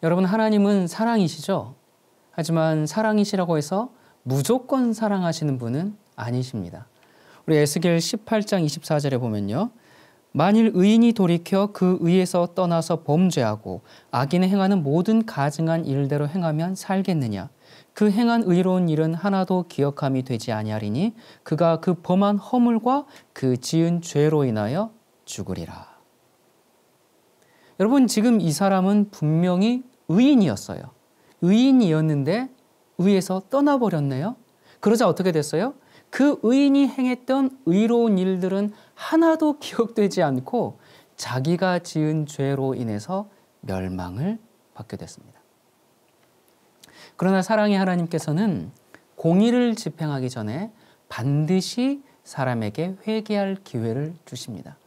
여러분, 하나님은 사랑이시죠? 하지만 사랑이시라고 해서 무조건 사랑하시는 분은 아니십니다. 우리 에스겔 18장 24절에 보면요. 만일 의인이 돌이켜 그 의에서 떠나서 범죄하고 악인의 행하는 모든 가증한 일대로 행하면 살겠느냐? 그 행한 의로운 일은 하나도 기억함이 되지 아니하리니 그가 그 범한 허물과 그 지은 죄로 인하여 죽으리라. 여러분, 지금 이 사람은 분명히 의인이었어요. 의인이었는데 의에서 떠나버렸네요. 그러자 어떻게 됐어요? 그 의인이 행했던 의로운 일들은 하나도 기억되지 않고 자기가 지은 죄로 인해서 멸망을 받게 됐습니다. 그러나 사랑의 하나님께서는 공의를 집행하기 전에 반드시 사람에게 회개할 기회를 주십니다.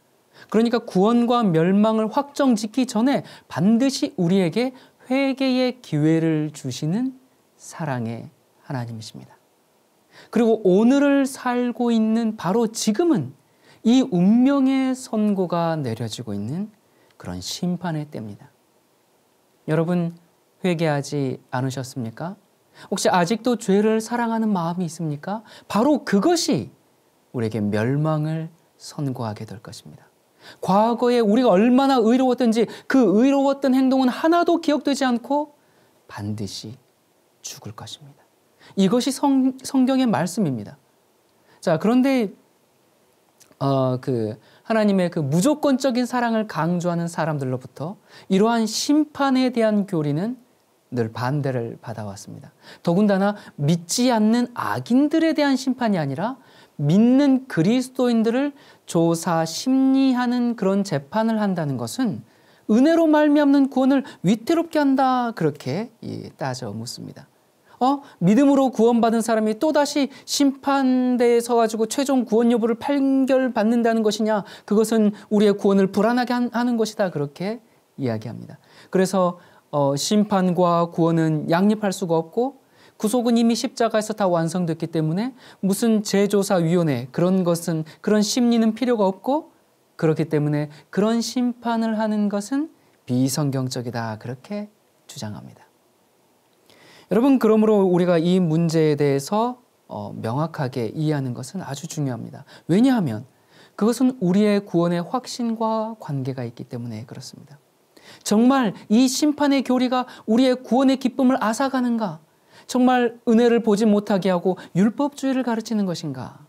그러니까 구원과 멸망을 확정짓기 전에 반드시 우리에게 회개의 기회를 주시는 사랑의 하나님이십니다. 그리고 오늘을 살고 있는 바로 지금은 이 운명의 선고가 내려지고 있는 그런 심판의 때입니다. 여러분, 회개하지 않으셨습니까? 혹시 아직도 죄를 사랑하는 마음이 있습니까? 바로 그것이 우리에게 멸망을 선고하게 될 것입니다. 과거에 우리가 얼마나 의로웠던지 그 의로웠던 행동은 하나도 기억되지 않고 반드시 죽을 것입니다. 이것이 성경의 말씀입니다. 자, 그런데 하나님의 그 무조건적인 사랑을 강조하는 사람들로부터 이러한 심판에 대한 교리는 늘 반대를 받아왔습니다. 더군다나 믿지 않는 악인들에 대한 심판이 아니라 믿는 그리스도인들을 조사 심리하는 그런 재판을 한다는 것은 은혜로 말미암는 구원을 위태롭게 한다, 그렇게 따져 묻습니다. 믿음으로 구원받은 사람이 또다시 심판대에 서가지고 최종 구원 여부를 판결받는다는 것이냐? 그것은 우리의 구원을 불안하게 하는 것이다, 그렇게 이야기합니다. 그래서 심판과 구원은 양립할 수가 없고 구속은 이미 십자가에서 다 완성됐기 때문에 무슨 재조사위원회 그런 심리는 필요가 없고, 그렇기 때문에 그런 심판을 하는 것은 비성경적이다, 그렇게 주장합니다. 여러분, 그러므로 우리가 이 문제에 대해서 명확하게 이해하는 것은 아주 중요합니다. 왜냐하면 그것은 우리의 구원의 확신과 관계가 있기 때문에 그렇습니다. 정말 이 심판의 교리가 우리의 구원의 기쁨을 앗아가는가? 정말 은혜를 보지 못하게 하고 율법주의를 가르치는 것인가?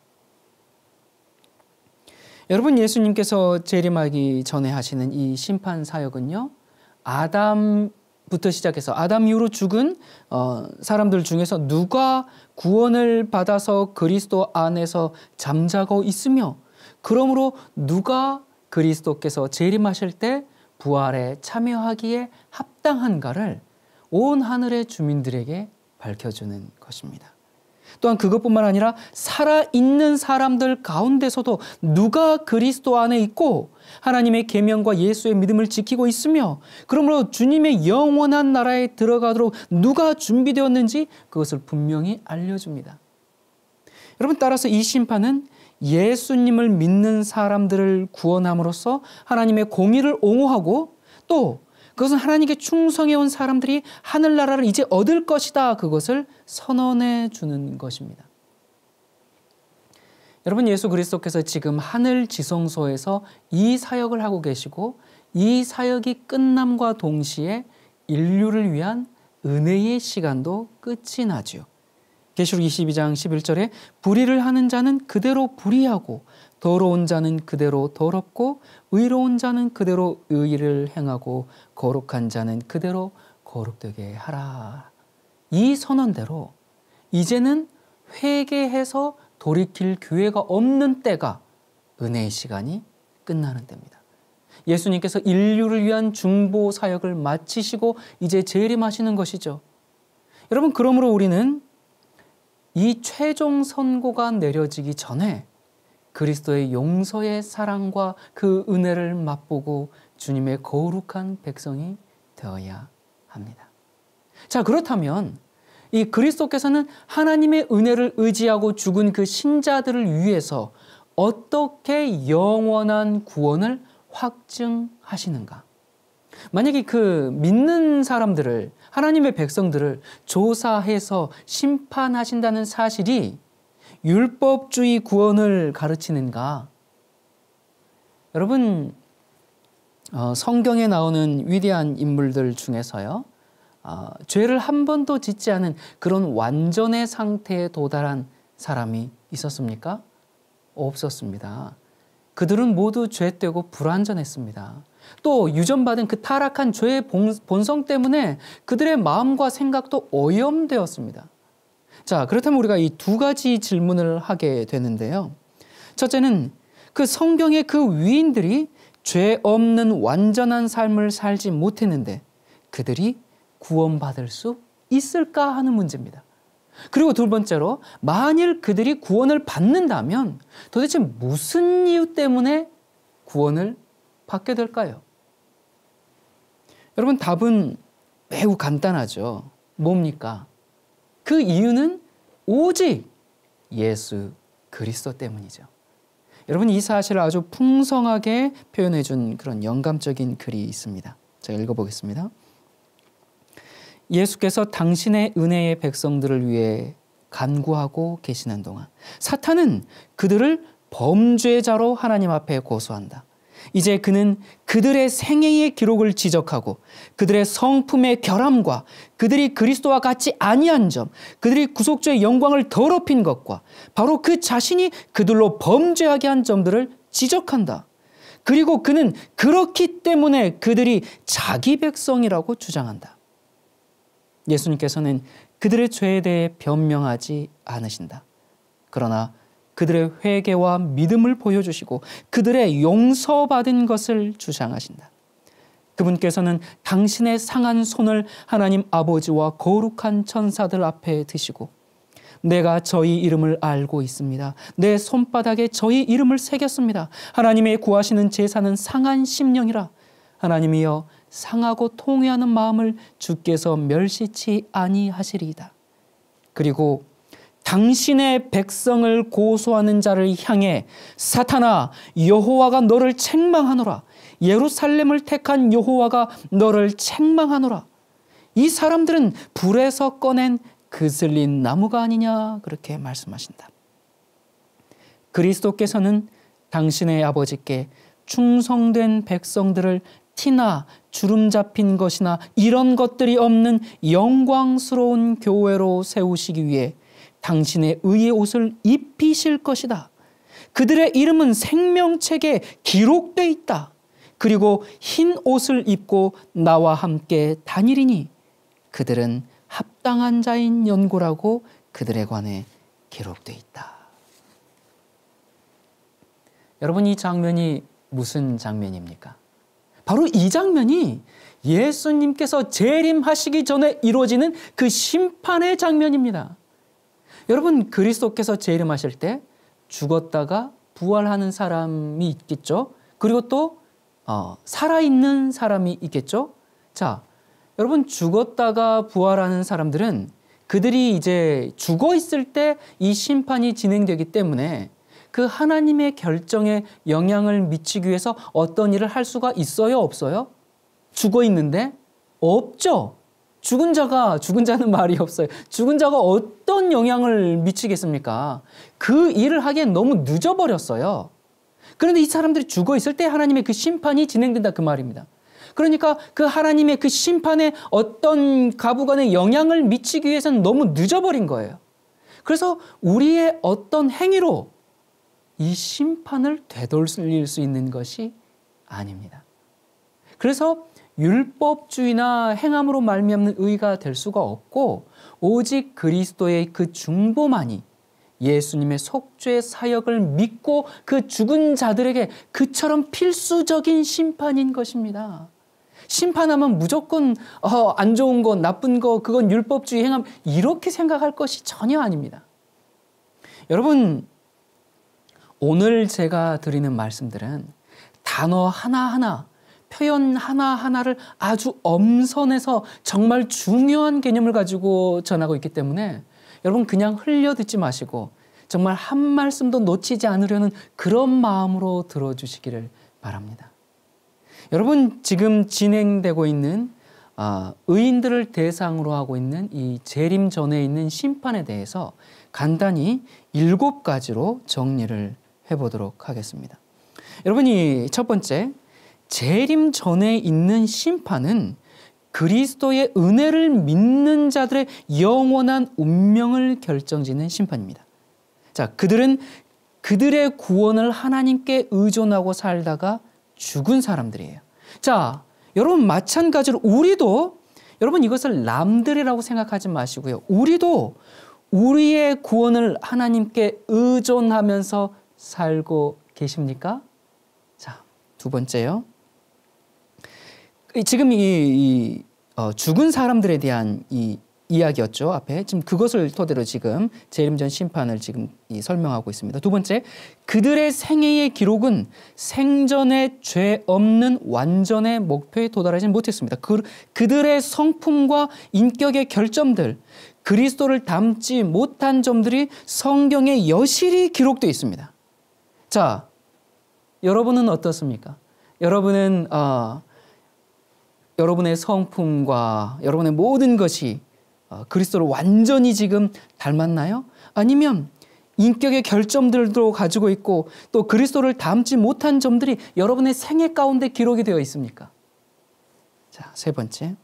여러분, 예수님께서 재림하기 전에 하시는 이 심판 사역은요, 아담부터 시작해서 아담 이후로 죽은 사람들 중에서 누가 구원을 받아서 그리스도 안에서 잠자고 있으며, 그러므로 누가 그리스도께서 재림하실 때 부활에 참여하기에 합당한가를 온 하늘의 주민들에게 밝혀주는 것입니다. 또한 그것뿐만 아니라 살아있는 사람들 가운데서도 누가 그리스도 안에 있고 하나님의 계명과 예수의 믿음을 지키고 있으며, 그러므로 주님의 영원한 나라에 들어가도록 누가 준비되었는지 그것을 분명히 알려줍니다. 여러분, 따라서 이 심판은 예수님을 믿는 사람들을 구원함으로써 하나님의 공의를 옹호하고, 또 그것은 하나님께 충성해온 사람들이 하늘나라를 이제 얻을 것이다, 그것을 선언해 주는 것입니다. 여러분, 예수 그리스도께서 지금 하늘 지성소에서 이 사역을 하고 계시고, 이 사역이 끝남과 동시에 인류를 위한 은혜의 시간도 끝이 나죠. 계시록 22장 11절에 불의를 하는 자는 그대로 불의하고 더러운 자는 그대로 더럽고 의로운 자는 그대로 의를 행하고 거룩한 자는 그대로 거룩되게 하라. 이 선언대로 이제는 회개해서 돌이킬 기회가 없는 때가 은혜의 시간이 끝나는 때입니다. 예수님께서 인류를 위한 중보 사역을 마치시고 이제 재림하시는 것이죠. 여러분, 그러므로 우리는 이 최종 선고가 내려지기 전에 그리스도의 용서의 사랑과 그 은혜를 맛보고 주님의 거룩한 백성이 되어야 합니다. 자, 그렇다면 이 그리스도께서는 하나님의 은혜를 의지하고 죽은 그 신자들을 위해서 어떻게 영원한 구원을 확증하시는가? 만약에 그 믿는 사람들을, 하나님의 백성들을 조사해서 심판하신다는 사실이 율법주의 구원을 가르치는가? 여러분, 성경에 나오는 위대한 인물들 중에서요, 죄를 한 번도 짓지 않은 그런 완전의 상태에 도달한 사람이 있었습니까? 없었습니다. 그들은 모두 죄되고 불완전했습니다. 또 유전받은 그 타락한 죄의 본성 때문에 그들의 마음과 생각도 오염되었습니다. 자, 그렇다면 우리가 이 두 가지 질문을 하게 되는데요. 첫째는 그 성경의 그 위인들이 죄 없는 완전한 삶을 살지 못했는데 그들이 구원받을 수 있을까 하는 문제입니다. 그리고 두 번째로, 만일 그들이 구원을 받는다면 도대체 무슨 이유 때문에 구원을 받게 될까요? 여러분, 답은 매우 간단하죠. 뭡니까? 그 이유는 오직 예수 그리스도 때문이죠. 여러분, 이 사실을 아주 풍성하게 표현해 준 그런 영감적인 글이 있습니다. 제가 읽어보겠습니다. 예수께서 당신의 은혜의 백성들을 위해 간구하고 계시는 동안 사탄은 그들을 범죄자로 하나님 앞에 고소한다. 이제 그는 그들의 생애의 기록을 지적하고 그들의 성품의 결함과 그들이 그리스도와 같이 아니한 점, 그들이 구속주의 영광을 더럽힌 것과 바로 그 자신이 그들로 범죄하게 한 점들을 지적한다. 그리고 그는 그렇기 때문에 그들이 자기 백성이라고 주장한다. 예수님께서는 그들의 죄에 대해 변명하지 않으신다. 그러나 그들의 회개와 믿음을 보여주시고 그들의 용서받은 것을 주장하신다. 그분께서는 당신의 상한 손을 하나님 아버지와 거룩한 천사들 앞에 드시고 내가 저희 이름을 알고 있습니다. 내 손바닥에 저희 이름을 새겼습니다. 하나님의 구하시는 제사는 상한 심령이라. 하나님이여 상하고 통회하는 마음을 주께서 멸시치 아니하시리이다. 그리고 당신의 백성을 고소하는 자를 향해 사탄아, 여호와가 너를 책망하노라. 예루살렘을 택한 여호와가 너를 책망하노라. 이 사람들은 불에서 꺼낸 그슬린 나무가 아니냐, 그렇게 말씀하신다. 그리스도께서는 당신의 아버지께 충성된 백성들을 티나 주름 잡힌 것이나 이런 것들이 없는 영광스러운 교회로 세우시기 위해 당신의 의의 옷을 입히실 것이다. 그들의 이름은 생명책에 기록돼 있다. 그리고 흰 옷을 입고 나와 함께 다니리니 그들은 합당한 자인 연고라고 그들에 관해 기록돼 있다. 여러분, 이 장면이 무슨 장면입니까? 바로 이 장면이 예수님께서 재림하시기 전에 이루어지는 그 심판의 장면입니다. 여러분, 그리스도께서 재림하실 때 죽었다가 부활하는 사람이 있겠죠. 그리고 또 살아있는 사람이 있겠죠. 자, 여러분, 죽었다가 부활하는 사람들은 그들이 이제 죽어 있을 때 이 심판이 진행되기 때문에 그 하나님의 결정에 영향을 미치기 위해서 어떤 일을 할 수가 있어요, 없어요? 죽어 있는데 없죠. 죽은 자는 말이 없어요. 죽은 자가 어떤 영향을 미치겠습니까? 그 일을 하기엔 너무 늦어버렸어요. 그런데 이 사람들이 죽어 있을 때 하나님의 그 심판이 진행된다, 그 말입니다. 그러니까 그 하나님의 그 심판에 어떤 가부간에 영향을 미치기 위해서는 너무 늦어버린 거예요. 그래서 우리의 어떤 행위로 이 심판을 되돌릴 수 있는 것이 아닙니다. 그래서 율법주의나 행함으로 말미암는 의가 될 수가 없고 오직 그리스도의 그 중보만이 예수님의 속죄 사역을 믿고 그 죽은 자들에게 그처럼 필수적인 심판인 것입니다. 심판하면 무조건 안 좋은 거, 나쁜 거, 그건 율법주의 행함, 이렇게 생각할 것이 전혀 아닙니다. 여러분, 오늘 제가 드리는 말씀들은 단어 하나하나, 표현 하나하나를 아주 엄선해서 정말 중요한 개념을 가지고 전하고 있기 때문에 여러분, 그냥 흘려 듣지 마시고 정말 한 말씀도 놓치지 않으려는 그런 마음으로 들어주시기를 바랍니다. 여러분, 지금 진행되고 있는 의인들을 대상으로 하고 있는 이 재림 전에 있는 심판에 대해서 간단히 7가지로 정리를 해보도록 하겠습니다. 여러분이 첫 번째, 재림 전에 있는 심판은 그리스도의 은혜를 믿는 자들의 영원한 운명을 결정짓는 심판입니다. 자, 그들은 그들의 구원을 하나님께 의존하고 살다가 죽은 사람들이에요. 자, 여러분 마찬가지로 우리도, 여러분 이것을 남들이라고 생각하지 마시고요. 우리도 우리의 구원을 하나님께 의존하면서 살고 계십니까? 자, 두 번째요. 지금 죽은 사람들에 대한 이 이야기였죠. 앞에 지금 그것을 토대로 지금 재림 전 심판을 지금 설명하고 있습니다. 두 번째, 그들의 생애의 기록은 생전에 죄 없는 완전의 목표에 도달하지 못했습니다. 그들의 성품과 인격의 결점들, 그리스도를 닮지 못한 점들이 성경에 여실히 기록되어 있습니다. 자, 여러분은 어떻습니까? 여러분은 여러분의 성품과 여러분의 모든 것이 그리스도를 완전히 지금 닮았나요? 아니면 인격의 결점들도 가지고 있고 또 그리스도를 닮지 못한 점들이 여러분의 생애 가운데 기록이 되어 있습니까? 자, 세 번째.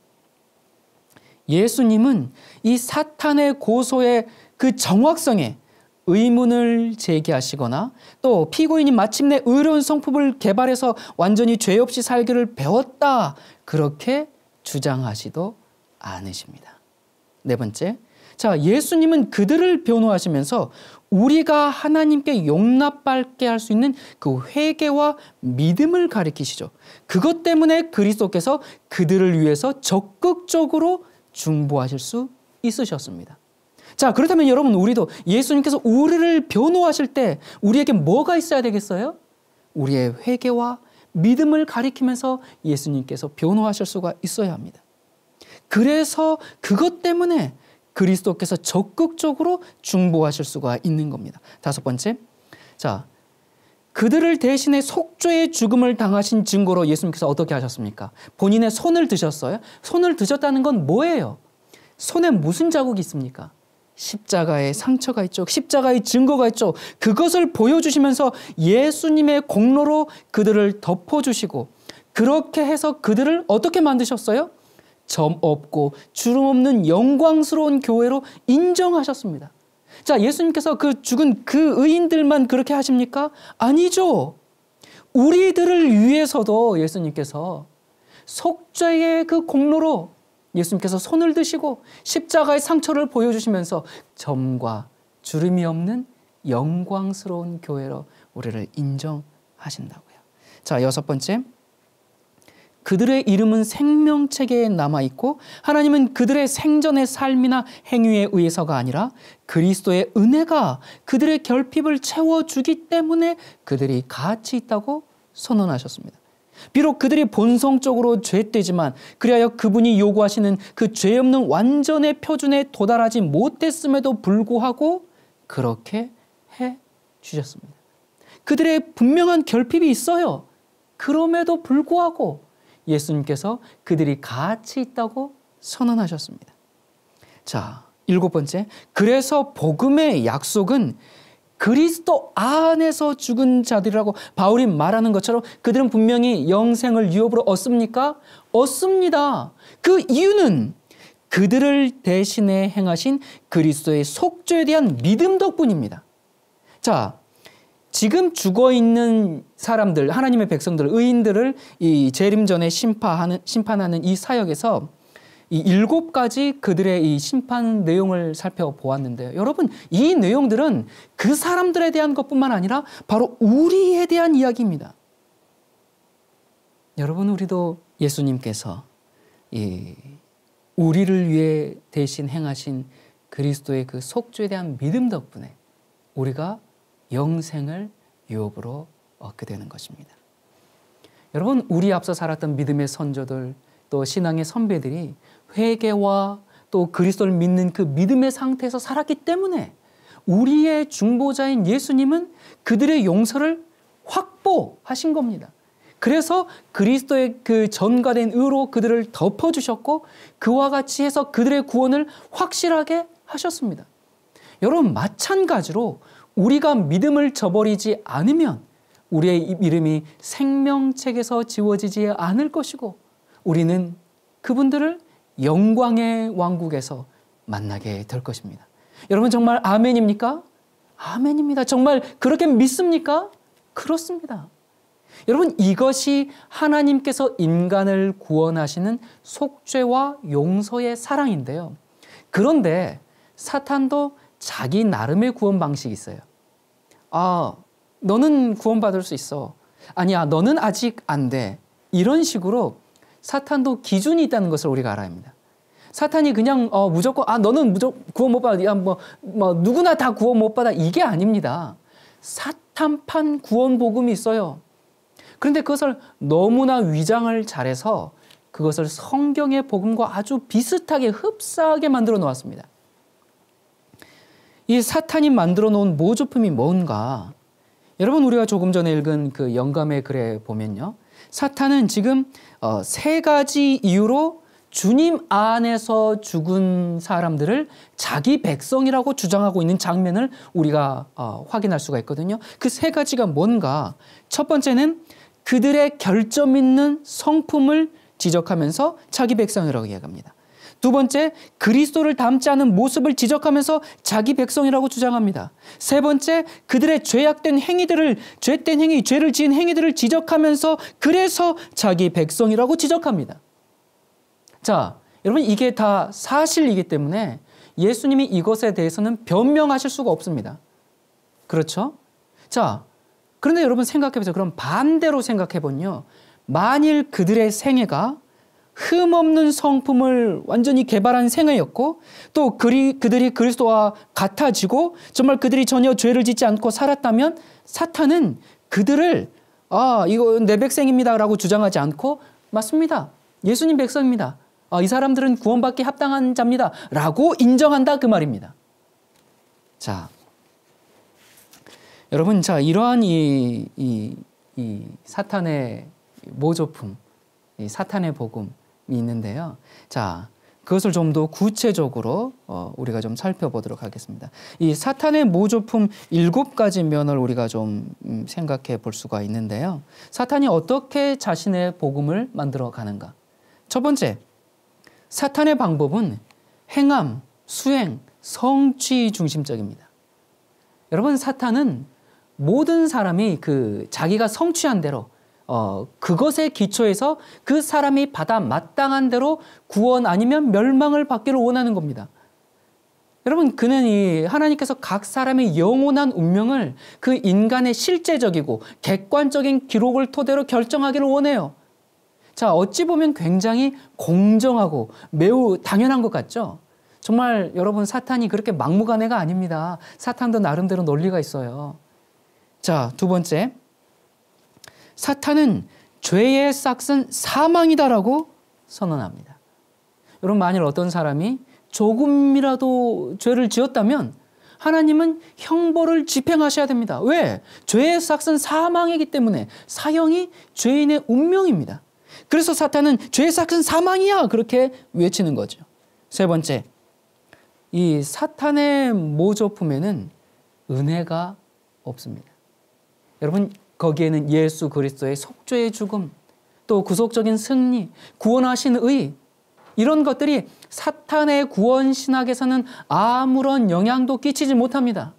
예수님은 이 사탄의 고소의 그 정확성에 의문을 제기하시거나 또 피고인이 마침내 의로운 성품을 개발해서 완전히 죄 없이 살기를 배웠다, 그렇게 주장하지도 않으십니다. 네 번째, 자, 예수님은 그들을 변호하시면서 우리가 하나님께 용납받게 할 수 있는 그 회개와 믿음을 가리키시죠. 그것 때문에 그리스도께서 그들을 위해서 적극적으로 중보하실 수 있으셨습니다. 자, 그렇다면 여러분, 우리도 예수님께서 우리를 변호하실 때 우리에게 뭐가 있어야 되겠어요? 우리의 회개와 믿음을 가리키면서 예수님께서 변호하실 수가 있어야 합니다. 그래서 그것 때문에 그리스도께서 적극적으로 중보하실 수가 있는 겁니다. 다섯 번째, 자, 그들을 대신해 속죄의 죽음을 당하신 증거로 예수님께서 어떻게 하셨습니까? 본인의 손을 드셨어요? 손을 드셨다는 건 뭐예요? 손에 무슨 자국이 있습니까? 십자가의 상처가 있죠. 십자가의 증거가 있죠. 그것을 보여주시면서 예수님의 공로로 그들을 덮어주시고, 그렇게 해서 그들을 어떻게 만드셨어요? 점 없고 주름 없는 영광스러운 교회로 인정하셨습니다. 자, 예수님께서 그 죽은 그 의인들만 그렇게 하십니까? 아니죠. 우리들을 위해서도 예수님께서 속죄의 그 공로로 예수님께서 손을 드시고 십자가의 상처를 보여주시면서 점과 주름이 없는 영광스러운 교회로 우리를 인정하신다고요. 자, 여섯 번째, 그들의 이름은 생명책에 남아있고 하나님은 그들의 생전의 삶이나 행위에 의해서가 아니라 그리스도의 은혜가 그들의 결핍을 채워주기 때문에 그들이 가치 있다고 선언하셨습니다. 비록 그들이 본성적으로 죄되지만 그리하여 그분이 요구하시는 그 죄 없는 완전의 표준에 도달하지 못했음에도 불구하고 그렇게 해 주셨습니다. 그들의 분명한 결핍이 있어요. 그럼에도 불구하고 예수님께서 그들이 가치 있다고 선언하셨습니다. 자, 일곱 번째, 그래서 복음의 약속은 그리스도 안에서 죽은 자들이라고 바울이 말하는 것처럼 그들은 분명히 영생을 유업으로 얻습니까? 얻습니다. 그 이유는 그들을 대신해 행하신 그리스도의 속죄에 대한 믿음 덕분입니다. 자, 지금 죽어있는 사람들, 하나님의 백성들, 의인들을 이 재림 전에 심판하는 이 사역에서 이 7가지 그들의 이 심판 내용을 살펴보았는데요. 여러분, 이 내용들은 그 사람들에 대한 것뿐만 아니라 바로 우리에 대한 이야기입니다. 여러분, 우리도 예수님께서 우리를 위해 대신 행하신 그리스도의 그 속죄에 대한 믿음 덕분에 우리가 영생을 유업으로 얻게 되는 것입니다. 여러분, 우리 앞서 살았던 믿음의 선조들, 또 신앙의 선배들이 회개와 또 그리스도를 믿는 그 믿음의 상태에서 살았기 때문에 우리의 중보자인 예수님은 그들의 용서를 확보하신 겁니다. 그래서 그리스도의 그 전가된 의로 그들을 덮어주셨고 그와 같이 해서 그들의 구원을 확실하게 하셨습니다. 여러분 마찬가지로 우리가 믿음을 저버리지 않으면 우리의 이름이 생명책에서 지워지지 않을 것이고 우리는 그분들을 영광의 왕국에서 만나게 될 것입니다. 여러분 정말 아멘입니까? 아멘입니다. 정말 그렇게 믿습니까? 그렇습니다. 여러분 이것이 하나님께서 인간을 구원하시는 속죄와 용서의 사랑인데요. 그런데 사탄도 자기 나름의 구원 방식이 있어요. 아, 너는 구원받을 수 있어. 아니야, 너는 아직 안 돼. 이런 식으로 사탄도 기준이 있다는 것을 우리가 알아야 합니다. 사탄이 그냥 무조건 너는 무조건 구원 못 받아. 야, 뭐 누구나 다 구원 못 받아. 이게 아닙니다. 사탄판 구원 복음이 있어요. 그런데 그것을 너무나 위장을 잘해서 그것을 성경의 복음과 아주 비슷하게 흡사하게 만들어 놓았습니다. 이 사탄이 만들어 놓은 모조품이 뭔가? 여러분 우리가 조금 전에 읽은 그 영감의 글에 보면요. 사탄은 지금 세 가지 이유로 주님 안에서 죽은 사람들을 자기 백성이라고 주장하고 있는 장면을 우리가 확인할 수가 있거든요. 그 세 가지가 뭔가? 첫 번째는 그들의 결점 있는 성품을 지적하면서 자기 백성이라고 이야기합니다. 두 번째, 그리스도를 닮지 않은 모습을 지적하면서 자기 백성이라고 주장합니다. 세 번째, 그들의 죄악된 행위들을, 죄된 행위, 죄를 지은 행위들을 지적하면서 그래서 자기 백성이라고 지적합니다. 자, 여러분 이게 다 사실이기 때문에 예수님이 이것에 대해서는 변명하실 수가 없습니다. 그렇죠? 자, 그런데 여러분 생각해보세요. 그럼 반대로 생각해보면요. 만일 그들의 생애가 흠없는 성품을 완전히 개발한 생애였고 또 그들이 그리스도와 같아지고 정말 그들이 전혀 죄를 짓지 않고 살았다면 사탄은 그들을 이거 내 백성입니다 라고 주장하지 않고 맞습니다. 예수님 백성입니다. 이 사람들은 구원받기 합당한 자입니다 라고 인정한다 그 말입니다. 자, 여러분 자 이러한 이 사탄의 모조품, 이 사탄의 복음이 있는데요. 자, 그것을 좀 더 구체적으로 우리가 좀 살펴보도록 하겠습니다. 이 사탄의 모조품 7가지 면을 우리가 좀 생각해 볼 수가 있는데요. 사탄이 어떻게 자신의 복음을 만들어 가는가? 첫 번째, 사탄의 방법은 행함, 수행, 성취 중심적입니다. 여러분 사탄은 모든 사람이 자기가 성취한 대로 그것에 기초해서 그 사람이 받아 마땅한 대로 구원 아니면 멸망을 받기를 원하는 겁니다. 여러분 그는 하나님께서 각 사람의 영원한 운명을 그 인간의 실제적이고 객관적인 기록을 토대로 결정하기를 원해요. 자, 어찌 보면 굉장히 공정하고 매우 당연한 것 같죠? 정말 여러분 사탄이 그렇게 막무가내가 아닙니다. 사탄도 나름대로 논리가 있어요. 자, 두 번째, 사탄은 죄의 싹은 사망이다라고 선언합니다. 여러분 만일 어떤 사람이 조금이라도 죄를 지었다면 하나님은 형벌을 집행하셔야 됩니다. 왜? 죄의 싹은 사망이기 때문에 사형이 죄인의 운명입니다. 그래서 사탄은 죄의 싹은 사망이야 그렇게 외치는 거죠. 세 번째, 이 사탄의 모조품에는 은혜가 없습니다. 여러분 거기에는 예수 그리스도의 속죄의 죽음, 또 구속적인 승리, 구원하신 의 이런 것들이 사탄의 구원 신학에서는 아무런 영향도 끼치지 못합니다.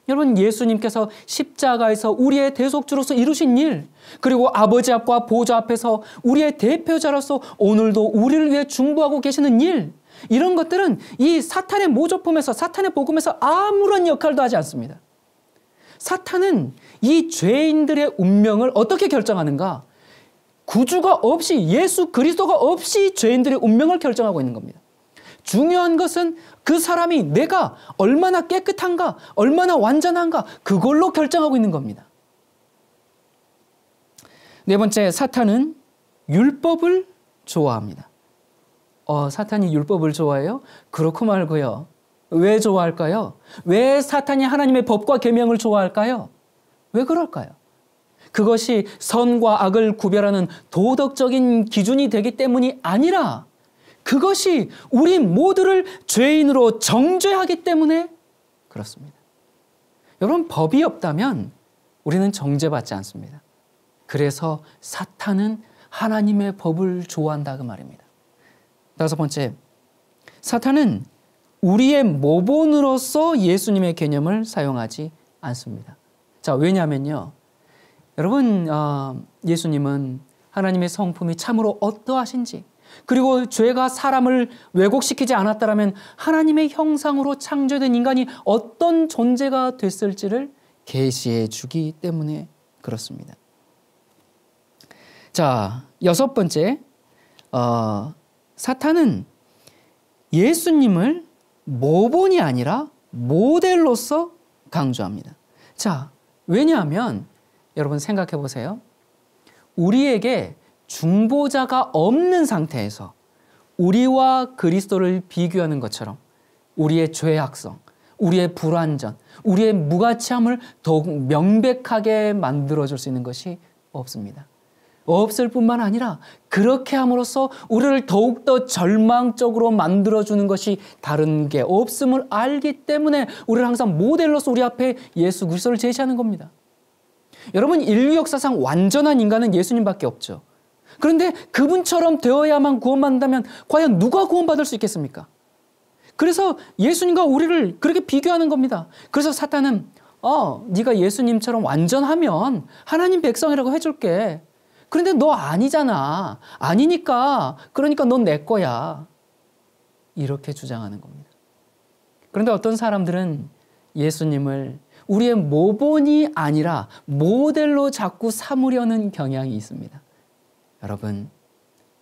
여러분 예수님께서 십자가에서 우리의 대속주로서 이루신 일, 그리고 아버지 앞과 보좌 앞에서 우리의 대표자로서 오늘도 우리를 위해 중보하고 계시는 일, 이런 것들은 이 사탄의 모조품에서 사탄의 복음에서 아무런 역할도 하지 않습니다. 사탄은 이 죄인들의 운명을 어떻게 결정하는가? 구주가 없이, 예수 그리스도가 없이 죄인들의 운명을 결정하고 있는 겁니다. 중요한 것은 그 사람이 내가 얼마나 깨끗한가, 얼마나 완전한가, 그걸로 결정하고 있는 겁니다. 네 번째, 사탄은 율법을 좋아합니다. 사탄이 율법을 좋아해요? 그렇고 말고요. 왜 좋아할까요? 왜 사탄이 하나님의 법과 계명을 좋아할까요? 왜 그럴까요? 그것이 선과 악을 구별하는 도덕적인 기준이 되기 때문이 아니라 그것이 우리 모두를 죄인으로 정죄하기 때문에 그렇습니다. 여러분, 법이 없다면 우리는 정죄받지 않습니다. 그래서 사탄은 하나님의 법을 좋아한다 그 말입니다. 다섯 번째, 사탄은 우리의 모본으로서 예수님의 개념을 사용하지 않습니다. 자, 왜냐하면요, 여러분, 예수님은 하나님의 성품이 참으로 어떠하신지, 그리고 죄가 사람을 왜곡시키지 않았다라면 하나님의 형상으로 창조된 인간이 어떤 존재가 됐을지를 계시해 주기 때문에 그렇습니다. 자, 여섯 번째, 사탄은 예수님을 모본이 아니라 모델로서 강조합니다. 자, 왜냐하면 여러분 생각해 보세요. 우리에게 중보자가 없는 상태에서 우리와 그리스도를 비교하는 것처럼 우리의 죄악성, 우리의 불완전, 우리의 무가치함을 더욱 명백하게 만들어줄 수 있는 것이 없습니다. 없을 뿐만 아니라 그렇게 함으로써 우리를 더욱더 절망적으로 만들어주는 것이 다른 게 없음을 알기 때문에 우리를 항상 모델로서 우리 앞에 예수 그리스도를 제시하는 겁니다. 여러분, 인류 역사상 완전한 인간은 예수님밖에 없죠. 그런데 그분처럼 되어야만 구원받는다면 과연 누가 구원받을 수 있겠습니까? 그래서 예수님과 우리를 그렇게 비교하는 겁니다. 그래서 사탄은 네가 예수님처럼 완전하면 하나님 백성이라고 해줄게. 그런데 너 아니잖아. 아니니까 그러니까 넌 내 거야. 이렇게 주장하는 겁니다. 그런데 어떤 사람들은 예수님을 우리의 모본이 아니라 모델로 자꾸 삼으려는 경향이 있습니다. 여러분,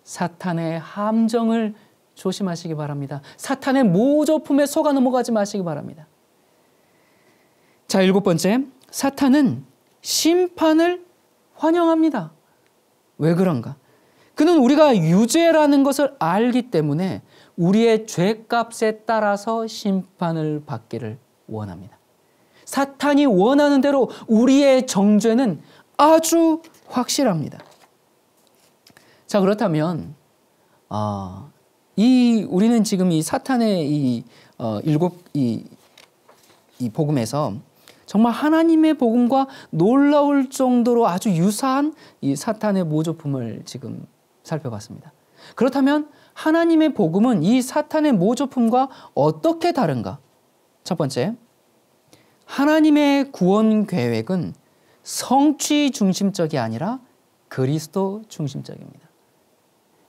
사탄의 함정을 조심하시기 바랍니다. 사탄의 모조품에 속아 넘어가지 마시기 바랍니다. 자, 일곱 번째, 사탄은 심판을 환영합니다. 왜 그런가? 그는 우리가 유죄라는 것을 알기 때문에 우리의 죄값에 따라서 심판을 받기를 원합니다. 사탄이 원하는 대로 우리의 정죄는 아주 확실합니다. 자, 그렇다면 우리는 지금 이 사탄의 이 복음에서 정말 하나님의 복음과 놀라울 정도로 아주 유사한 이 사탄의 모조품을 지금 살펴봤습니다. 그렇다면 하나님의 복음은 이 사탄의 모조품과 어떻게 다른가? 첫 번째, 하나님의 구원 계획은 성취 중심적이 아니라 그리스도 중심적입니다.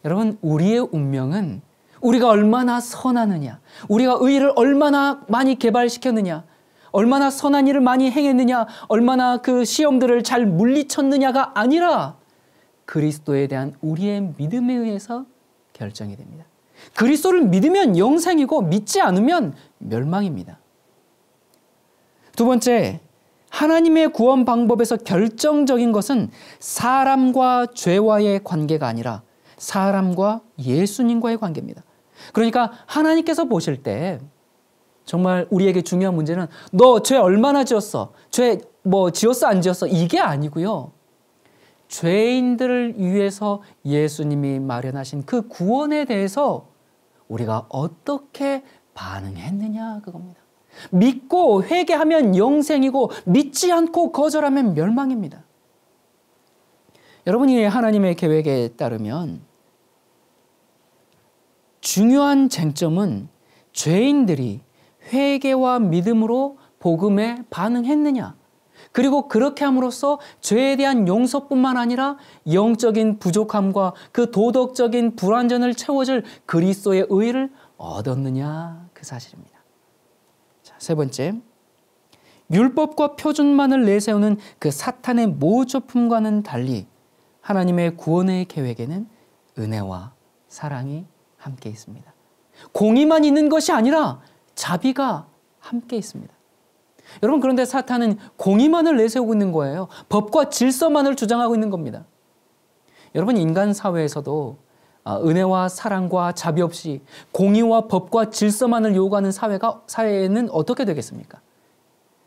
여러분, 우리의 운명은 우리가 얼마나 선하느냐, 우리가 의를 얼마나 많이 개발시켰느냐, 얼마나 선한 일을 많이 행했느냐, 얼마나 그 시험들을 잘 물리쳤느냐가 아니라 그리스도에 대한 우리의 믿음에 의해서 결정이 됩니다. 그리스도를 믿으면 영생이고 믿지 않으면 멸망입니다. 두 번째, 하나님의 구원 방법에서 결정적인 것은 사람과 죄와의 관계가 아니라 사람과 예수님과의 관계입니다. 그러니까 하나님께서 보실 때 정말 우리에게 중요한 문제는 너 죄 얼마나 지었어? 죄 지었어 안 지었어? 이게 아니고요. 죄인들을 위해서 예수님이 마련하신 그 구원에 대해서 우리가 어떻게 반응했느냐 그겁니다. 믿고 회개하면 영생이고 믿지 않고 거절하면 멸망입니다. 여러분이 하나님의 계획에 따르면 중요한 쟁점은 죄인들이 회개와 믿음으로 복음에 반응했느냐, 그리고 그렇게 함으로써 죄에 대한 용서뿐만 아니라 영적인 부족함과 그 도덕적인 불완전을 채워줄 그리스도의 의를 얻었느냐 그 사실입니다. 자, 세 번째, 율법과 표준만을 내세우는 그 사탄의 모조품과는 달리 하나님의 구원의 계획에는 은혜와 사랑이 함께 있습니다. 공의만 있는 것이 아니라 자비가 함께 있습니다. 여러분, 그런데 사탄은 공의만을 내세우고 있는 거예요. 법과 질서만을 주장하고 있는 겁니다. 여러분, 인간 사회에서도 은혜와 사랑과 자비 없이 공의와 법과 질서만을 요구하는 사회는 어떻게 되겠습니까?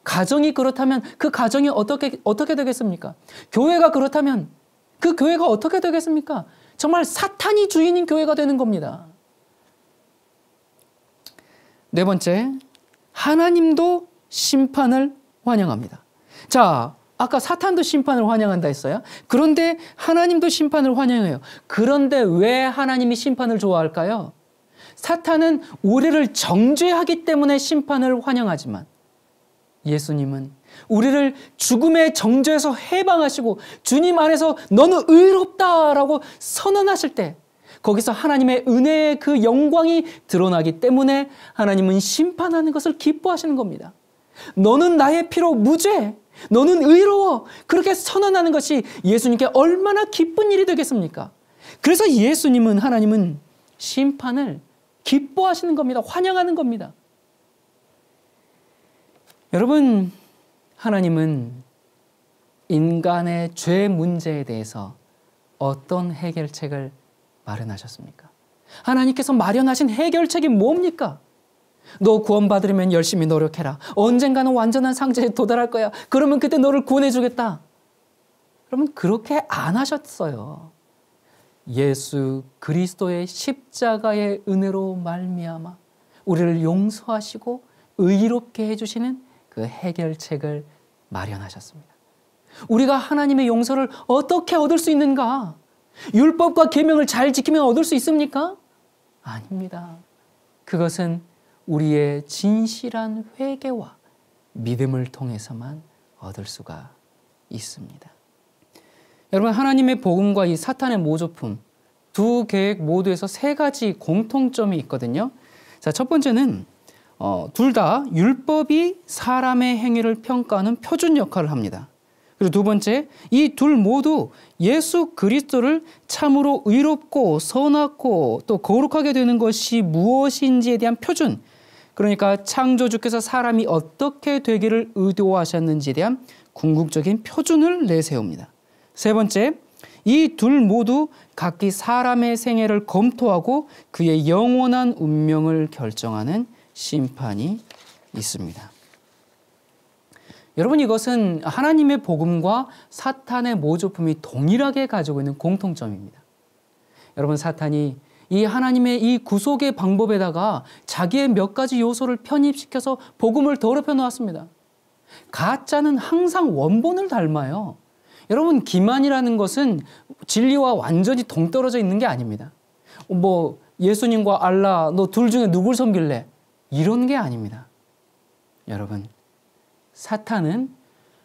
가정이 그렇다면 그 가정이 어떻게 되겠습니까? 교회가 그렇다면 그 교회가 어떻게 되겠습니까? 정말 사탄이 주인인 교회가 되는 겁니다. 네 번째, 하나님도 심판을 환영합니다. 자, 아까 사탄도 심판을 환영한다 했어요. 그런데 하나님도 심판을 환영해요. 그런데 왜 하나님이 심판을 좋아할까요? 사탄은 우리를 정죄하기 때문에 심판을 환영하지만 예수님은 우리를 죽음의 정죄에서 해방하시고 주님 안에서 너는 의롭다라고 선언하실 때 거기서 하나님의 은혜의 그 영광이 드러나기 때문에 하나님은 심판하는 것을 기뻐하시는 겁니다. 너는 나의 피로 무죄, 너는 의로워, 그렇게 선언하는 것이 예수님께 얼마나 기쁜 일이 되겠습니까? 그래서 하나님은 심판을 기뻐하시는 겁니다. 환영하는 겁니다. 여러분, 하나님은 인간의 죄 문제에 대해서 어떤 해결책을 마련하셨습니까? 하나님께서 마련하신 해결책이 뭡니까? 너 구원받으려면 열심히 노력해라. 언젠가는 완전한 상태에 도달할 거야. 그러면 그때 너를 구원해 주겠다. 여러분, 그렇게 안 하셨어요. 예수 그리스도의 십자가의 은혜로 말미암아 우리를 용서하시고 의롭게 해주시는 그 해결책을 마련하셨습니다. 우리가 하나님의 용서를 어떻게 얻을 수 있는가? 율법과 계명을 잘 지키면 얻을 수 있습니까? 아닙니다. 그것은 우리의 진실한 회개와 믿음을 통해서만 얻을 수가 있습니다. 여러분, 하나님의 복음과 이 사탄의 모조품 두 계획 모두에서 세 가지 공통점이 있거든요. 자, 첫 번째는 둘 다 율법이 사람의 행위를 평가하는 표준 역할을 합니다. 그리고 두 번째, 이 둘 모두 예수 그리스도를 참으로 의롭고 선하고 또 거룩하게 되는 것이 무엇인지에 대한 표준, 그러니까 창조주께서 사람이 어떻게 되기를 의도하셨는지에 대한 궁극적인 표준을 내세웁니다. 세 번째, 이 둘 모두 각기 사람의 생애를 검토하고 그의 영원한 운명을 결정하는 심판이 있습니다. 여러분, 이것은 하나님의 복음과 사탄의 모조품이 동일하게 가지고 있는 공통점입니다. 여러분, 사탄이 이 하나님의 이 구속의 방법에다가 자기의 몇 가지 요소를 편입시켜서 복음을 더럽혀 놓았습니다. 가짜는 항상 원본을 닮아요. 여러분, 기만이라는 것은 진리와 완전히 동떨어져 있는 게 아닙니다. 예수님과 알라, 너 둘 중에 누굴 섬길래? 이런 게 아닙니다. 여러분, 사탄은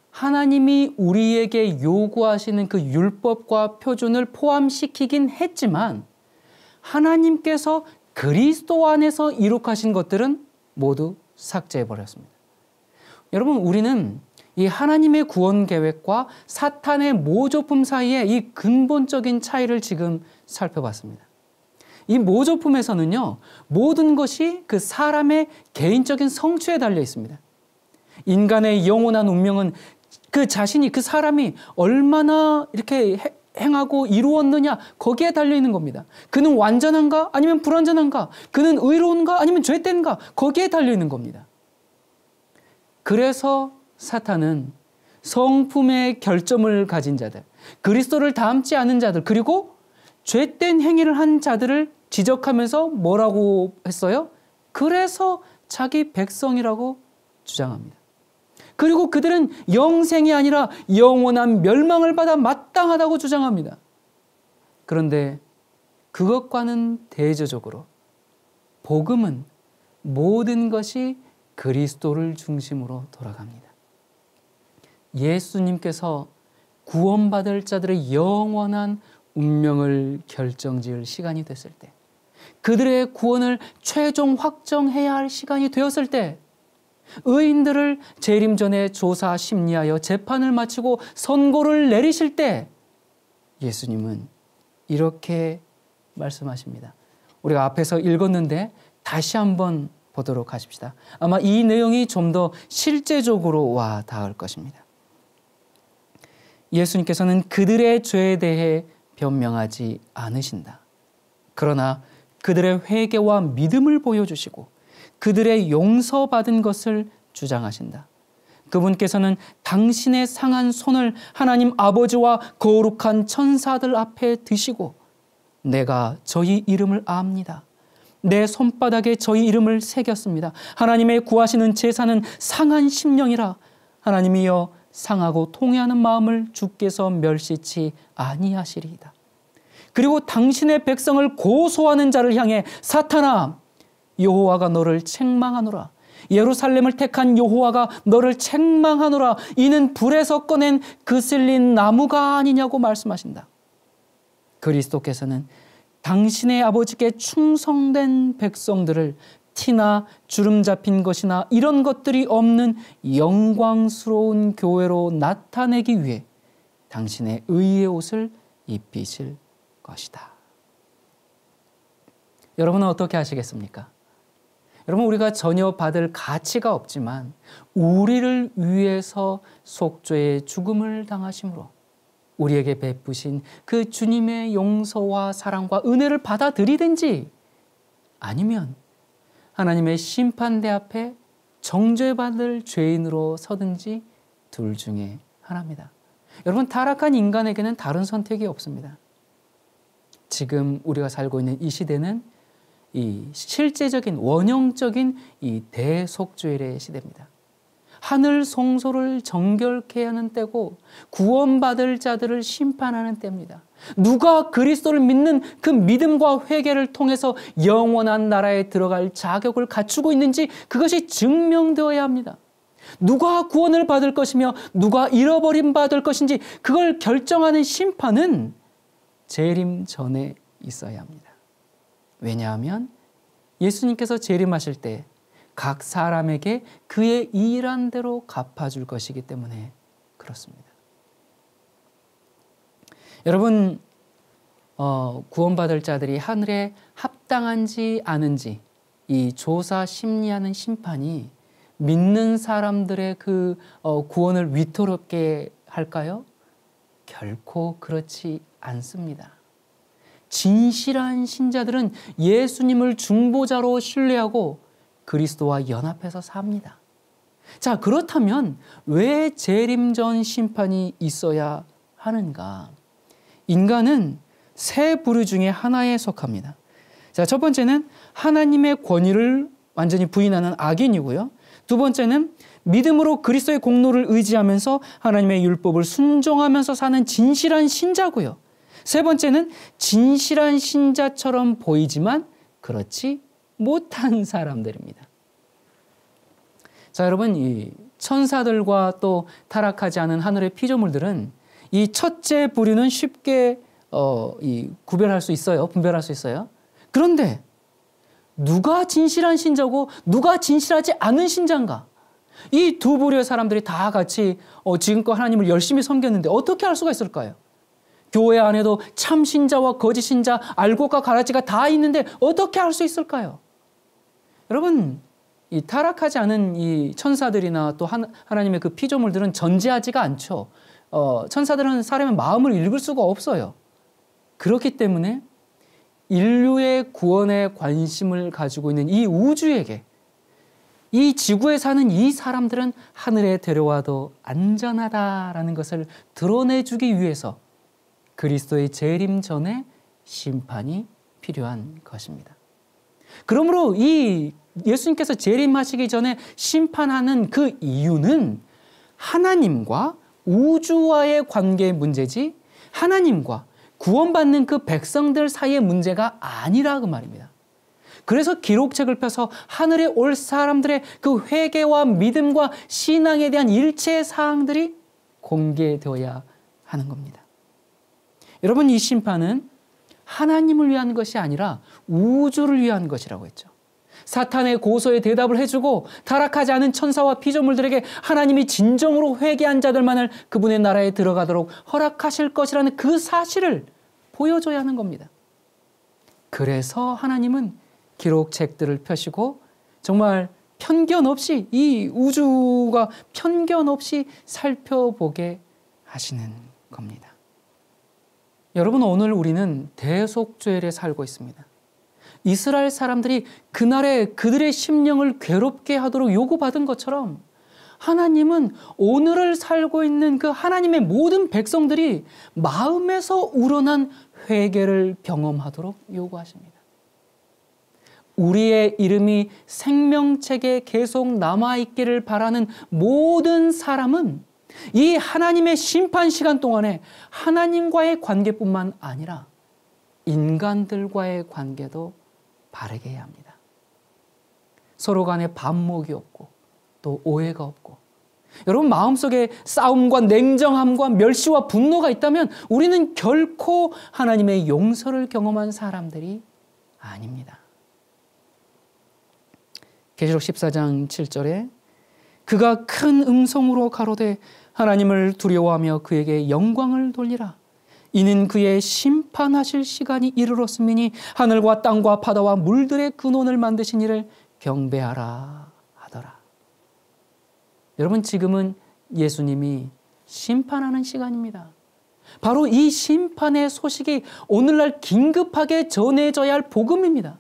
하나님이 우리에게 요구하시는 그 율법과 표준을 포함시키긴 했지만 하나님께서 그리스도 안에서 이룩하신 것들은 모두 삭제해버렸습니다. 여러분, 우리는 이 하나님의 구원 계획과 사탄의 모조품 사이의 이 근본적인 차이를 지금 살펴봤습니다. 이 모조품에서는요, 모든 것이 그 사람의 개인적인 성취에 달려 있습니다. 인간의 영원한 운명은 그 자신이, 그 사람이 얼마나 이렇게 행하고 이루었느냐, 거기에 달려 있는 겁니다. 그는 완전한가 아니면 불완전한가, 그는 의로운가 아니면 죄된가, 거기에 달려 있는 겁니다. 그래서 사탄은 성품의 결점을 가진 자들, 그리스도를 닮지 않은 자들, 그리고 죄된 행위를 한 자들을 지적하면서 뭐라고 했어요? 그래서 자기 백성이라고 주장합니다. 그리고 그들은 영생이 아니라 영원한 멸망을 받아 마땅하다고 주장합니다. 그런데 그것과는 대조적으로 복음은 모든 것이 그리스도를 중심으로 돌아갑니다. 예수님께서 구원받을 자들의 영원한 운명을 결정지을 시간이 됐을 때, 그들의 구원을 최종 확정해야 할 시간이 되었을 때, 의인들을 재림 전에 조사 심리하여 재판을 마치고 선고를 내리실 때 예수님은 이렇게 말씀하십니다. 우리가 앞에서 읽었는데 다시 한번 보도록 하십시다. 아마 이 내용이 좀 더 실제적으로 와 닿을 것입니다. 예수님께서는 그들의 죄에 대해 변명하지 않으신다. 그러나 그들의 회개와 믿음을 보여주시고 그들의 용서받은 것을 주장하신다. 그분께서는 당신의 상한 손을 하나님 아버지와 거룩한 천사들 앞에 드시고 내가 저희 이름을 압니다. 내 손바닥에 저희 이름을 새겼습니다. 하나님의 구하시는 제사는 상한 심령이라 하나님이여 상하고 통회하는 마음을 주께서 멸시치 아니하시리이다. 그리고 당신의 백성을 고소하는 자를 향해 사탄아 여호와가 너를 책망하노라. 예루살렘을 택한 여호와가 너를 책망하노라. 이는 불에서 꺼낸 그슬린 나무가 아니냐고 말씀하신다. 그리스도께서는 당신의 아버지께 충성된 백성들을 티나 주름 잡힌 것이나 이런 것들이 없는 영광스러운 교회로 나타내기 위해 당신의 의의 옷을 입히실 것이다. 여러분은 어떻게 하시겠습니까? 여러분, 우리가 전혀 받을 가치가 없지만 우리를 위해서 속죄의 죽음을 당하심으로 우리에게 베푸신 그 주님의 용서와 사랑과 은혜를 받아들이든지 아니면 하나님의 심판대 앞에 정죄받을 죄인으로 서든지 둘 중에 하나입니다. 여러분, 타락한 인간에게는 다른 선택이 없습니다. 지금 우리가 살고 있는 이 시대는 이 실제적인 원형적인 이 대속죄의 시대입니다. 하늘 성소를 정결케 하는 때고 구원받을 자들을 심판하는 때입니다. 누가 그리스도를 믿는 그 믿음과 회개를 통해서 영원한 나라에 들어갈 자격을 갖추고 있는지 그것이 증명되어야 합니다. 누가 구원을 받을 것이며 누가 잃어버림 받을 것인지 그걸 결정하는 심판은 재림 전에 있어야 합니다. 왜냐하면 예수님께서 재림하실 때 각 사람에게 그의 일한 대로 갚아줄 것이기 때문에 그렇습니다. 여러분, 구원받을 자들이 하늘에 합당한지 아는지 이 조사 심리하는 심판이 믿는 사람들의 그 구원을 위태롭게 할까요? 결코 그렇지 않습니다. 진실한 신자들은 예수님을 중보자로 신뢰하고 그리스도와 연합해서 삽니다. 자, 그렇다면 왜 재림 전 심판이 있어야 하는가? 인간은 세 부류 중에 하나에 속합니다. 자, 첫 번째는 하나님의 권위를 완전히 부인하는 악인이고요. 두 번째는 믿음으로 그리스도의 공로를 의지하면서 하나님의 율법을 순종하면서 사는 진실한 신자고요. 세 번째는 진실한 신자처럼 보이지만 그렇지 못한 사람들입니다. 자, 여러분, 이 천사들과 또 타락하지 않은 하늘의 피조물들은 이 첫째 부류는 쉽게 구별할 수 있어요. 분별할 수 있어요. 그런데 누가 진실한 신자고 누가 진실하지 않은 신자인가? 이 두 부류의 사람들이 다 같이 지금껏 하나님을 열심히 섬겼는데 어떻게 할 수가 있을까요? 교회 안에도 참 신자와 거짓 신자, 알곡과 가라지가 다 있는데 어떻게 할 수 있을까요? 여러분, 이 타락하지 않은 이 천사들이나 또 하나님의 그 피조물들은 존재하지가 않죠. 천사들은 사람의 마음을 읽을 수가 없어요. 그렇기 때문에 인류의 구원에 관심을 가지고 있는 이 우주에게 이 지구에 사는 이 사람들은 하늘에 데려와도 안전하다라는 것을 드러내주기 위해서 그리스도의 재림 전에 심판이 필요한 것입니다. 그러므로 이 예수님께서 재림하시기 전에 심판하는 그 이유는 하나님과 우주와의 관계의 문제지 하나님과 구원받는 그 백성들 사이의 문제가 아니라 그 말입니다. 그래서 기록책을 펴서 하늘에 올 사람들의 그 회개와 믿음과 신앙에 대한 일체 사항들이 공개되어야 하는 겁니다. 여러분, 이 심판은 하나님을 위한 것이 아니라 우주를 위한 것이라고 했죠. 사탄의 고소에 대답을 해주고 타락하지 않은 천사와 피조물들에게 하나님이 진정으로 회개한 자들만을 그분의 나라에 들어가도록 허락하실 것이라는 그 사실을 보여줘야 하는 겁니다. 그래서 하나님은 기록책들을 펴시고 정말 편견 없이 이 우주가 편견 없이 살펴보게 하시는 겁니다. 여러분, 오늘 우리는 대속죄일에 살고 있습니다. 이스라엘 사람들이 그날에 그들의 심령을 괴롭게 하도록 요구받은 것처럼 하나님은 오늘을 살고 있는 그 하나님의 모든 백성들이 마음에서 우러난 회개를 경험하도록 요구하십니다. 우리의 이름이 생명책에 계속 남아있기를 바라는 모든 사람은 이 하나님의 심판 시간 동안에 하나님과의 관계뿐만 아니라 인간들과의 관계도 바르게 해야 합니다. 서로 간에 반목이 없고 또 오해가 없고, 여러분 마음속에 싸움과 냉정함과 멸시와 분노가 있다면 우리는 결코 하나님의 용서를 경험한 사람들이 아닙니다. 계시록 14장 7절에 그가 큰 음성으로 가로되 하나님을 두려워하며 그에게 영광을 돌리라. 이는 그의 심판하실 시간이 이르렀음이니 하늘과 땅과 바다와 물들의 근원을 만드신 이를 경배하라 하더라. 여러분, 지금은 예수님이 심판하는 시간입니다. 바로 이 심판의 소식이 오늘날 긴급하게 전해져야 할 복음입니다.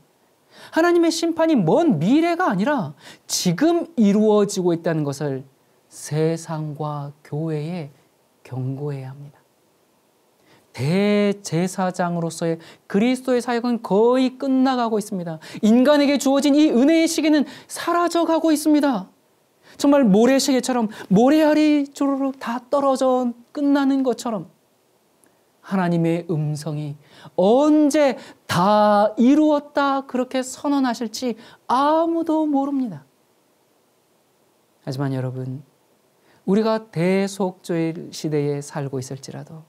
하나님의 심판이 먼 미래가 아니라 지금 이루어지고 있다는 것을 세상과 교회에 경고해야 합니다. 대제사장으로서의 그리스도의 사역은 거의 끝나가고 있습니다. 인간에게 주어진 이 은혜의 시기는 사라져가고 있습니다. 정말 모래시계처럼 모래알이 주르륵 다 떨어져 끝나는 것처럼 하나님의 음성이 언제 다 이루었다 그렇게 선언하실지 아무도 모릅니다. 하지만 여러분, 우리가 대속죄의 시대에 살고 있을지라도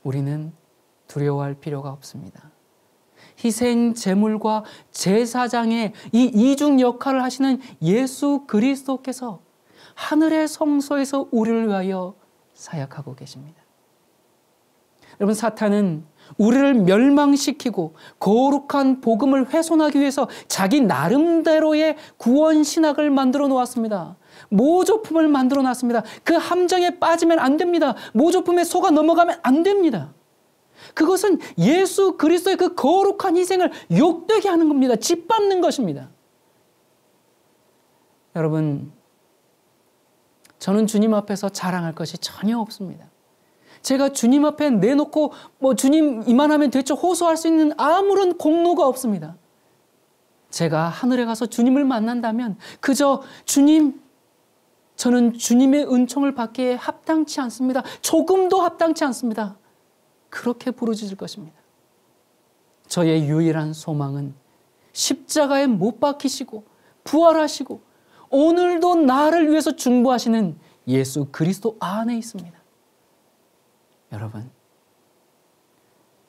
우리는 두려워할 필요가 없습니다. 희생 제물과 제사장의 이 이중 역할을 하시는 예수 그리스도께서 하늘의 성소에서 우리를 위하여 사역하고 계십니다. 여러분, 사탄은 우리를 멸망시키고 거룩한 복음을 훼손하기 위해서 자기 나름대로의 구원 신학을 만들어 놓았습니다. 모조품을 만들어 놨습니다. 그 함정에 빠지면 안 됩니다. 모조품에 속아 넘어가면 안 됩니다. 그것은 예수 그리스도의 그 거룩한 희생을 욕되게 하는 겁니다. 짓밟는 것입니다. 여러분, 저는 주님 앞에서 자랑할 것이 전혀 없습니다. 제가 주님 앞에 내놓고 주님 이만하면 됐죠 호소할 수 있는 아무런 공로가 없습니다. 제가 하늘에 가서 주님을 만난다면 그저 주님, 저는 주님의 은총을 받기에 합당치 않습니다. 조금도 합당치 않습니다. 그렇게 부르짖을 것입니다. 저의 유일한 소망은 십자가에 못 박히시고 부활하시고 오늘도 나를 위해서 중보하시는 예수 그리스도 안에 있습니다. 여러분,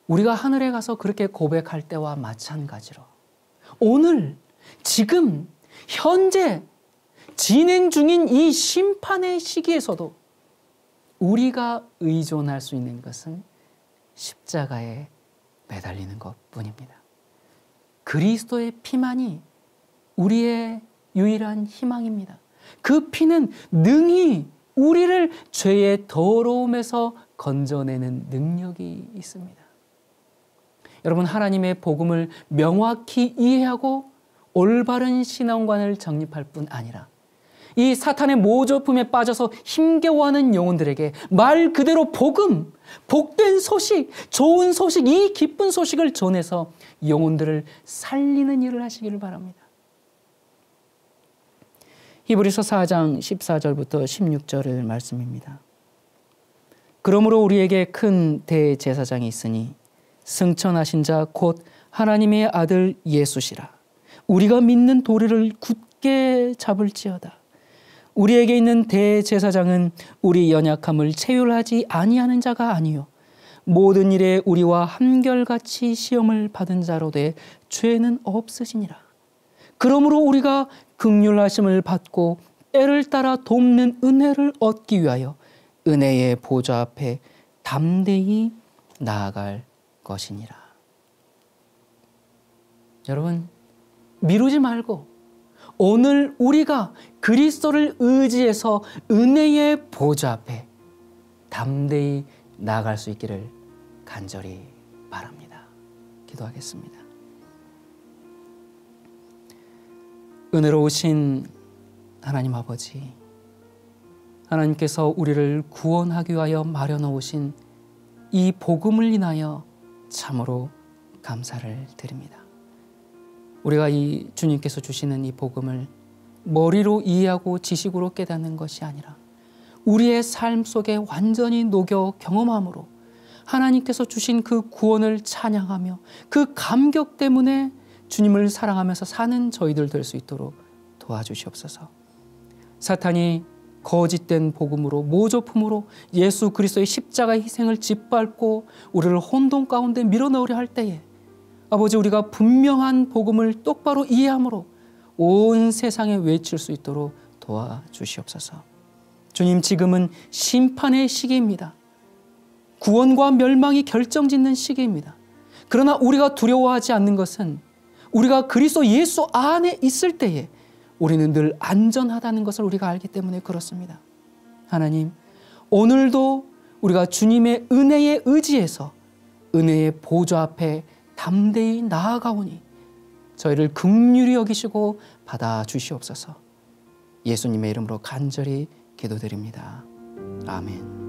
우리가 하늘에 가서 그렇게 고백할 때와 마찬가지로 오늘, 지금, 현재 진행 중인 이 심판의 시기에서도 우리가 의존할 수 있는 것은 십자가에 매달리는 것뿐입니다. 그리스도의 피만이 우리의 유일한 희망입니다. 그 피는 능히 우리를 죄의 더러움에서 건져내는 능력이 있습니다. 여러분, 하나님의 복음을 명확히 이해하고 올바른 신앙관을 정립할 뿐 아니라 이 사탄의 모조품에 빠져서 힘겨워하는 영혼들에게 말 그대로 복음, 복된 소식, 좋은 소식, 이 기쁜 소식을 전해서 영혼들을 살리는 일을 하시기를 바랍니다. 히브리서 4장 14절부터 16절의 말씀입니다. 그러므로 우리에게 큰 대제사장이 있으니 승천하신 자 곧 하나님의 아들 예수시라. 우리가 믿는 도리를 굳게 잡을지어다. 우리에게 있는 대제사장은 우리 연약함을 체휼하지 아니하는 자가 아니요 모든 일에 우리와 한결같이 시험을 받은 자로 돼 죄는 없으시니라. 그러므로 우리가 긍휼하심을 받고 때를 따라 돕는 은혜를 얻기 위하여 은혜의 보좌 앞에 담대히 나아갈 것이니라. 여러분, 미루지 말고 오늘 우리가 그리스도를 의지해서 은혜의 보좌 앞에 담대히 나아갈 수 있기를 간절히 바랍니다. 기도하겠습니다. 은혜로우신 하나님 아버지, 하나님께서 우리를 구원하기 위하여 마련해 오신 이 복음을 인하여 참으로 감사를 드립니다. 우리가 이 주님께서 주시는 이 복음을 머리로 이해하고 지식으로 깨닫는 것이 아니라 우리의 삶 속에 완전히 녹여 경험함으로 하나님께서 주신 그 구원을 찬양하며 그 감격 때문에 주님을 사랑하면서 사는 저희들 될 수 있도록 도와주시옵소서. 사탄이 거짓된 복음으로 모조품으로 예수 그리스도의 십자가의 희생을 짓밟고 우리를 혼돈 가운데 밀어넣으려 할 때에 아버지, 우리가 분명한 복음을 똑바로 이해함으로 온 세상에 외칠 수 있도록 도와주시옵소서. 주님, 지금은 심판의 시기입니다. 구원과 멸망이 결정짓는 시기입니다. 그러나 우리가 두려워하지 않는 것은 우리가 그리스도 예수 안에 있을 때에 우리는 늘 안전하다는 것을 우리가 알기 때문에 그렇습니다. 하나님, 오늘도 우리가 주님의 은혜에 의지해서 은혜의 보좌 앞에 담대히 나아가오니 저희를 긍휼히 여기시고 받아주시옵소서. 예수님의 이름으로 간절히 기도드립니다. 아멘.